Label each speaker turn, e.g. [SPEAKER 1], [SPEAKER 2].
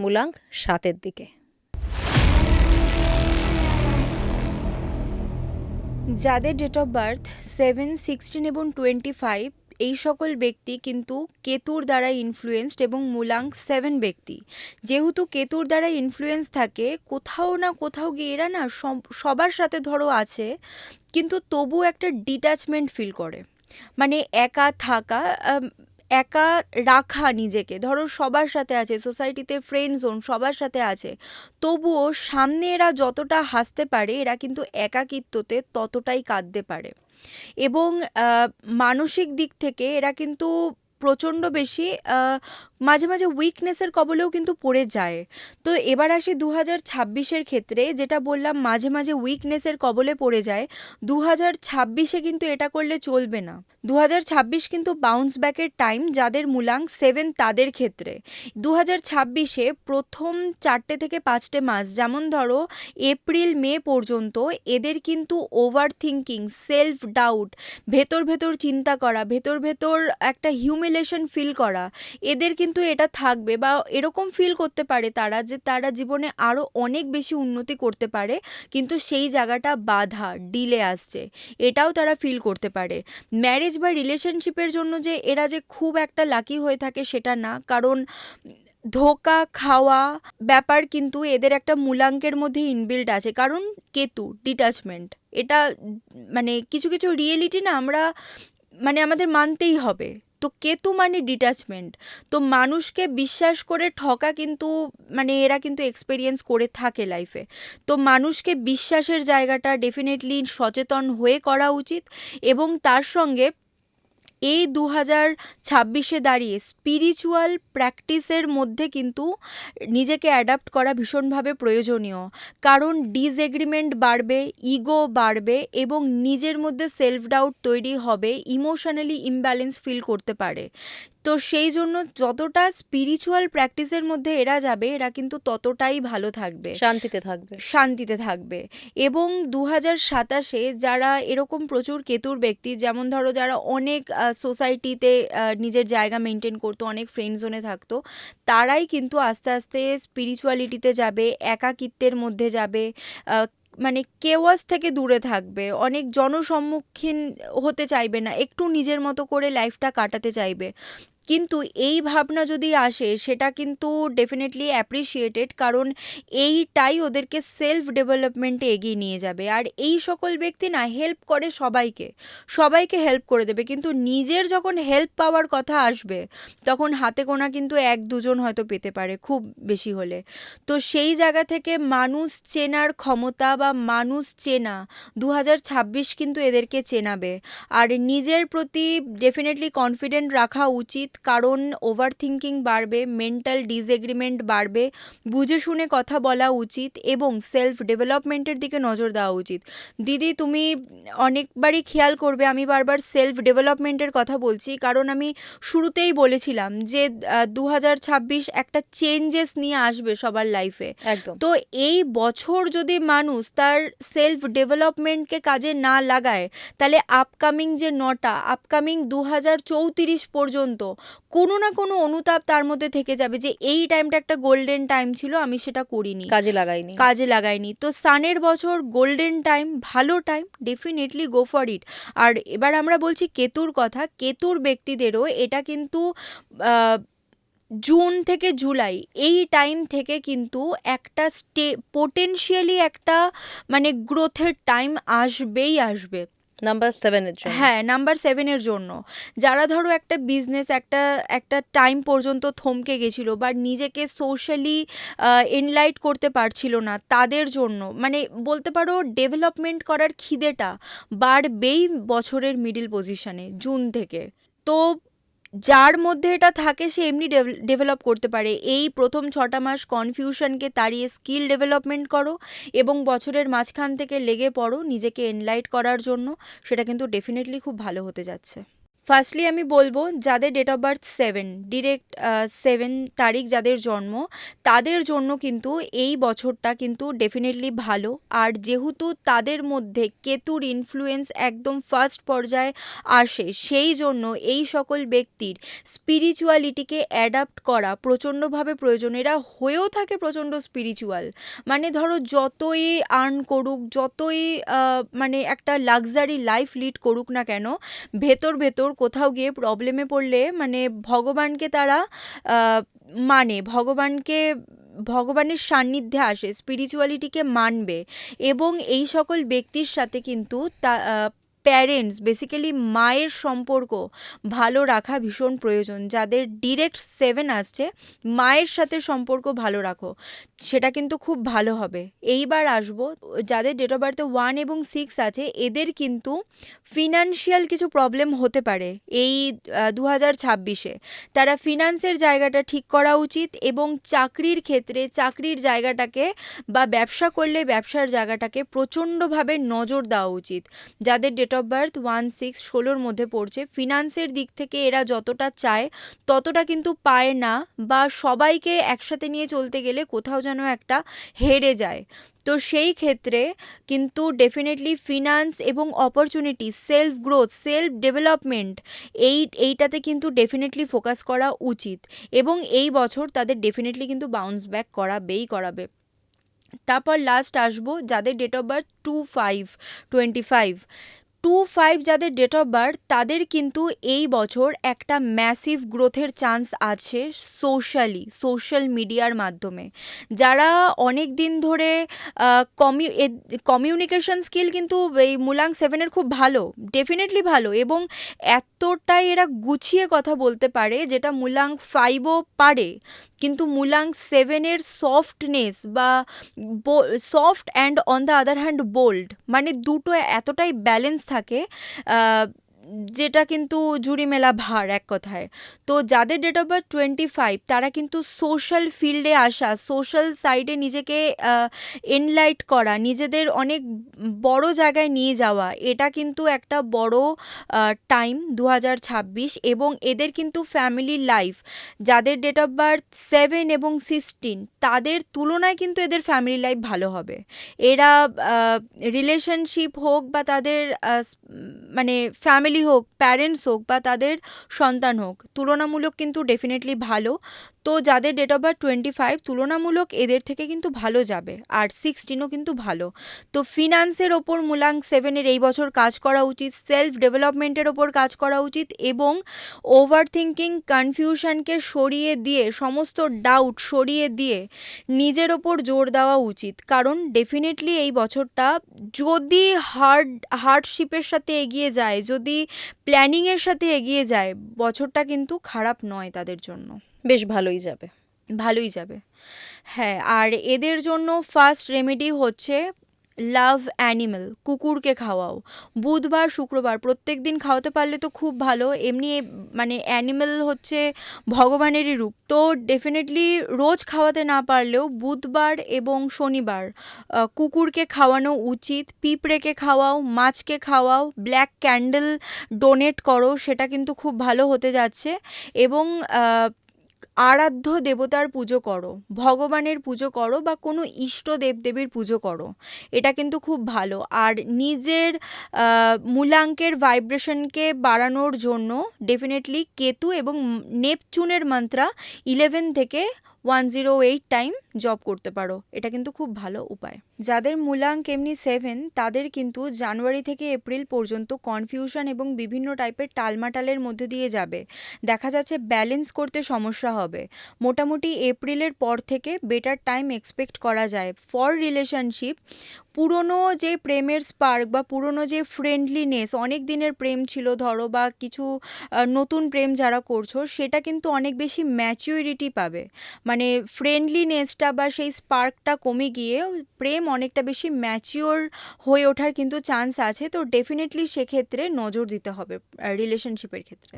[SPEAKER 1] মূলাঙ্ক 7-এর দিকে।
[SPEAKER 2] যাদের date of birth 7, 16 এবং 25 এই সকল ব্যক্তি কিন্তু কেতুর দ্বারা ইনফ্লুয়েন্সড এবং মূলাঙ্ক 7 ব্যক্তি। যেহেতু কেতুর দ্বারা ইনফ্লুয়েন্স থাকে, কোথাও না কোথাও গিয়ে এরা না সবার সাথে ধরো আছে, কিন্তু তবু একটা ডিট্যাচমেন্ট ফিল করে, মানে একা থাকা, একা রাখা নিজেকে। ধরো সবার সাথে আছে, সোসাইটিতে ফ্রেন্ড জোন সবার সাথে আছে, তবুও সামনে এরা যতটা হাসতে পারে এরা কিন্তু একাকিত্বতে ততটাই কাঁদতে পারে। এবং মানসিক দিক থেকে এরা কিন্তু প্রচণ্ড বেশি মাঝে মাঝে উইকনেসের কবলেও কিন্তু পড়ে যায়। তো এবার আসি 2026-এর ক্ষেত্রে, যেটা বললাম মাঝে মাঝে উইকনেসের কবলে পড়ে যায়, 2026-এ কিন্তু এটা করলে চলবে না। 2026 কিন্তু বাউন্স ব্যাকের টাইম যাদের মূলাঙ্ক 7 তাদের ক্ষেত্রে। 2026-এ প্রথম 4 থেকে 5 মাস, যেমন ধরো এপ্রিল মে পর্যন্ত, এদের কিন্তু ওভার থিঙ্কিং, সেলফ ডাউট, ভেতর ভেতর চিন্তা করা, ভেতর ভেতর একটা হিউমিলেশন ফিল করা, এদের কিন্তু এটা থাকবে। বা এরকম ফিল করতে পারে তারা যে তারা জীবনে আরও অনেক বেশি উন্নতি করতে পারে, কিন্তু সেই জায়গাটা বাধা, ডিলে আসছে, এটাও তারা ফিল করতে পারে। ম্যারেজ বা রিলেশনশিপের জন্য যে এরা যে খুব একটা লাকি হয়ে থাকে সেটা না, কারণ ধোকা খাওয়া ব্যাপার কিন্তু এদের একটা মূলাঙ্কের মধ্যে ইনবিল্ড আছে, কারণ কেতু ডিটাচমেন্ট, এটা মানে কিছু কিছু রিয়েলিটি না আমরা মানে আমাদের মানতেই হবে। তো কেতু মানে ডিটাচমেন্ট, তো মানুষকে বিশ্বাস করে ঠকা কিন্তু মানে এরা কিন্তু এক্সপেরিয়েন্স করে থাকে লাইফে। তো মানুষকে বিশ্বাসের জায়গাটা ডেফিনেটলি সচেতন হয়ে করা উচিত। এবং তার সঙ্গে এই 2026-এ দাঁড়িয়ে স্পিরিচুয়াল প্র্যাকটিসের মধ্যে কিন্তু নিজেকে অ্যাডাপ্ট করা ভীষণভাবে প্রয়োজনীয়, কারণ ডিসএগ্রিমেন্ট বাড়বে, ইগো বাড়বে এবং নিজের মধ্যে সেলফ ডাউট তৈরি হবে, ইমোশনালি ইমব্যালেন্স ফিল করতে পারে। তো সেই জন্য যতটা স্পিরিচুয়াল প্র্যাকটিসের মধ্যে এরা যাবে, এরা কিন্তু ততটাই ভালো থাকবে, শান্তিতে থাকবে। এবং 2027-এ যারা এরকম প্রচুর কেতুর ব্যক্তি, যেমন ধরো যারা অনেক সোসাইটিতে নিজের জায়গা মেনটেন করতো, অনেক ফ্রেন্ড জোনে থাকতো, তারাই কিন্তু আস্তে আস্তে স্পিরিচুয়ালিটিতে যাবে, একাকিত্বের মধ্যে যাবে, মানে কেওয়াস থেকে দূরে থাকবে, অনেক জনসম্মুখীন হতে চাইবে না, একটু নিজের মতো করে লাইফটা কাটাতে চাইবে। কিন্তু এই ভাবনা যদি আসে সেটা কিন্তু ডেফিনেটলি অ্যাপ্রিসিয়েটেড, কারণ এইটাই ওদেরকে সেলফ ডেভেলপমেন্টে এগিয়ে নিয়ে যাবে। আর এই সকল ব্যক্তি না হেল্প করে সবাইকে হেল্প করে দেবে, কিন্তু নিজের যখন হেল্প পাওয়ার কথা আসবে তখন হাতে গোনা কিন্তু 1-2 জন হয়তো পেতে পারে খুব বেশি হলে। তো সেই জায়গা থেকে মানুষ চেনার ক্ষমতা বা মানুষ চেনা 2026 কিন্তু এদেরকে চেনাবে। আর নিজের প্রতি ডেফিনেটলি কনফিডেন্ট রাখা উচিত, কারণ ওভার থিঙ্কিং বাড়বে, মেন্টাল ডিসএগ্রিমেন্ট বাড়বে, বুঝে শুনে কথা বলা উচিত এবং সেলফ ডেভেলপমেন্টের দিকে নজর দেওয়া উচিত। দিদি তুমি অনেকবারই খেয়াল করবে আমি বারবার সেলফ ডেভেলপমেন্টের কথা বলছি, কারণ আমি শুরুতেই বলেছিলাম যে 2026 একটা চেঞ্জেস নিয়ে আসবে সবার লাইফে।
[SPEAKER 1] একদম।
[SPEAKER 2] তো এই বছর যদি মানুষ তার সেলফ ডেভেলপমেন্টকে কাজে না লাগায়, তাহলে আপকামিং 2034 পর্যন্ত কোনো না কোনো অনুতাপ তার মধ্যে থেকে যাবে যে এই টাইমটা একটা গোল্ডেন টাইম ছিল, আমি সেটা করিনি, কাজে লাগাইনি। তো সানের বছর গোল্ডেন টাইম, ভালো time, definitely go for it. আর এবার আমরা বলছি কেতুর কথা, কেতুর ব্যক্তিদেরও এটা কিন্তু জুন থেকে জুলাই এই টাইম থেকে কিন্তু একটা পোটেনশিয়ালি একটা মানে গ্রোথের টাইম আসবেই আসবে
[SPEAKER 1] নাম্বার 7-এর জন্য।
[SPEAKER 2] হ্যাঁ, নাম্বার 7-এর জন্য। যারা ধরো একটা বিজনেস একটা টাইম পর্যন্ত থমকে গেছিলো বা নিজেকে সোশ্যালি এনলাইট করতে পারছিল না, তাদের জন্য মানে বলতে পারো ডেভেলপমেন্ট করার খিদেটা বাড়বেই বছরের মিডিল পজিশনে জুন থেকে। তো যার মধ্যে এটা থাকে সে এমনি ডেভেলপ করতে পারে। এই প্রথম 6টা মাস কনফিউশনকে তাড়িয়ে স্কিল ডেভেলপমেন্ট করো এবং বছরের মাঝখান থেকে লেগে পড়ো নিজেকে এনলাইট করার জন্য, সেটা কিন্তু ডেফিনেটলি খুব ভালো হতে যাচ্ছে। ফার্স্টলি আমি বলবো যাদের ডেট অফ বার্থ 7 ডিরেক্ট 7 তারিখ যাদের জন্ম, তাদের জন্য কিন্তু এই বছরটা কিন্তু ডেফিনেটলি ভালো। আর যেহেতু তাদের মধ্যে কেতুর ইনফ্লুয়েন্স একদম ফার্স্ট পর্যায়ে আসে, সেই জন্য এই সকল ব্যক্তির স্পিরিচুয়ালিটিকে অ্যাডাপ্ট করা প্রচণ্ডভাবে প্রয়োজন। এরা হয়েও থাকে প্রচণ্ড স্পিরিচুয়াল, মানে ধরো যতই আর্ন করুক, যতই মানে একটা লাক্সারি লাইফ লিড করুক না কেন, ভেতর ভেতর কোথাও গিয়ে প্রবলেমে পড়লে মানে ভগবানকে তারা মানে ভগবানের সান্নিধ্যে আসে, স্পিরিচুয়ালিটিকে মানবে। এবং এই সকল ব্যক্তির সাথে কিন্তু প্যারেন্টস বেসিক্যালি মায়ের সম্পর্ক ভালো রাখা ভীষণ প্রয়োজন। যাদের ডিরেক্ট 7 আসছে, মায়ের সাথে সম্পর্ক ভালো রাখো, সেটা কিন্তু খুব ভালো হবে। এইবার আসবো যাদের ডেট অফ বার্থে 1 এবং 6 আছে, এদের কিন্তু ফিনান্সিয়াল কিছু প্রবলেম হতে পারে এই 2026-এ। তারা ফিনান্সের জায়গাটা ঠিক করা উচিত এবং চাকরির ক্ষেত্রে চাকরির জায়গাটাকে বা ব্যবসা করলে ব্যবসার জায়গাটাকে প্রচণ্ডভাবে নজর দেওয়া উচিত। যাদের ডেট অফ বার্থ 1, 6, 16-র মধ্যে পড়ছে, ফিনান্সের দিক থেকে এরা যতটা চায় ততটা কিন্তু পায় না, বা সবাইকে একসাথে নিয়ে চলতে গেলে কোথাও যেন একটা হেরে যায়। তো সেই ক্ষেত্রে কিন্তু ডেফিনেটলি ফিনান্স এবং opportunity, self growth, self development, এইটাতে কিন্তু ডেফিনেটলি ফোকাস করা উচিত। এবং এই বছর তাদের ডেফিনেটলি কিন্তু বাউন্স ব্যাক করাবে। তারপর লাস্ট আসবো যাদের ডেট অফ বার্থ 2/5/25। 2/5 যাদের ডেট অফ বার্থ, তাদের কিন্তু এই বছর একটা ম্যাসিভ গ্রোথের চান্স আছে সোশ্যাল মিডিয়ার মাধ্যমে। যারা অনেক দিন ধরে কমিউনিকেশন স্কিল কিন্তু এই মুলাং 7-এর খুব ভালো, ডেফিনেটলি ভালো, এবং এতটাই এরা গুছিয়ে কথা বলতে পারে যেটা মুলাং 5ও পারে। কিন্তু মুলাং 7-এর সফটনেস বা soft and on the other hand bold, মানে দুটো এতটাই ব্যালেন্স থাকে যেটা কিন্তু ঝুড়ি মেলা ভার এক কথায়। তো যাদের ডেট অফ বার্থ 25, তারা কিন্তু সোশ্যাল ফিল্ডে আসা, সোশ্যাল সাইডে নিজেকে এনলাইট করা, নিজেদের অনেক বড় জায়গায় নিয়ে যাওয়া, এটা কিন্তু একটা বড় টাইম 2026। এবং এদের কিন্তু ফ্যামিলি লাইফ, যাদের ডেট অফ বার্থ 7 এবং 16, তাদের তুলনায় কিন্তু এদের ফ্যামিলি লাইফ ভালো হবে। এরা রিলেশনশিপ হোক বা তাদের মানে ফ্যামিলি হোক, প্যারেন্টস হোক বা তাদের সন্তান হোক, তুলনামূলক কিন্তু ডেফিনেটলি ভালো। তো যাদের ডেট অফ বার্থ 25, তুলনামূলক এদের থেকে কিন্তু ভালো যাবে। আর 16ও কিন্তু ভালো। তো ফিনান্সের ওপর মুলাং 7-এর এই বছর কাজ করা উচিত, সেলফ ডেভেলপমেন্টের ওপর কাজ করা উচিত, এবং ওভার থিঙ্কিং, কনফিউশনকে সরিয়ে দিয়ে, সমস্ত ডাউট সরিয়ে দিয়ে নিজের ওপর জোর দেওয়া উচিত। কারণ ডেফিনেটলি এই বছরটা যদি হার্ডশিপের সাথে এগিয়ে যায়, যদি প্ল্যানিংয়ের সাথে এগিয়ে যায়, বছরটা কিন্তু খারাপ নয় তাদের জন্য,
[SPEAKER 1] বেশ ভালোই যাবে।
[SPEAKER 2] হ্যাঁ, আর এদের জন্য ফার্স্ট রেমেডি হচ্ছে লাভ অ্যানিমেল, কুকুরকে খাওয়াও। বুধবার, শুক্রবার প্রত্যেক দিন খাওয়াতে পারলে তো খুব ভালো। এমনি মানে অ্যানিমেল হচ্ছে ভগবানেরই রূপ, তো ডেফিনেটলি রোজ খাওয়াতে না পারলেও বুধবার এবং শনিবার কুকুরকে খাওয়ানো উচিত। পিঁপড়েকে খাওয়াও, মাছকে খাওয়াও, ব্ল্যাক ক্যান্ডেল ডোনেট করো, সেটা কিন্তু খুব ভালো হতে যাচ্ছে। এবং আরাধ্য দেবতার পুজো করো, ভগবানের পুজো করো, বা কোনো ইষ্ট দেবদেবীর পুজো করো, এটা কিন্তু খুব ভালো। আর নিজের মূলাঙ্কের ভাইব্রেশনকে বাড়ানোর জন্য ডেফিনেটলি কেতু এবং নেপচুনের মন্ত্রা 11 থেকে 108 টাইম জব করতে পারো, এটা কিন্তু খুব ভালো উপায়। যাদের মূলাঙ্ক এমনি 7, তাদের কিন্তু জানুয়ারি থেকে এপ্রিল পর্যন্ত কনফিউশন এবং বিভিন্ন টাইপের টালমাটালের মধ্যে দিয়ে যাবে। দেখা যাচ্ছে ব্যালেন্স করতে সমস্যা হবে। মোটামুটি এপ্রিলের পর থেকে বেটার টাইম এক্সপেক্ট করা যায় ফর রিলেশনশিপ। পুরনো যে প্রেমের স্পার্ক বা পুরনো যে ফ্রেন্ডলিনেস, অনেক দিনের প্রেম ছিল ধরো, বা কিছু নতুন প্রেম যারা করছো, সেটা কিন্তু অনেক বেশি ম্যাচিউরিটি পাবে। মানে ফ্রেন্ডলিনেসটা বা সেই স্পার্কটা কমে গিয়ে প্রেম অনেকটা বেশি ম্যাচিওর হয়ে ওঠার কিন্তু চান্স আছে। তো ডেফিনেটলি সেক্ষেত্রে নজর দিতে হবে রিলেশনশিপের ক্ষেত্রে।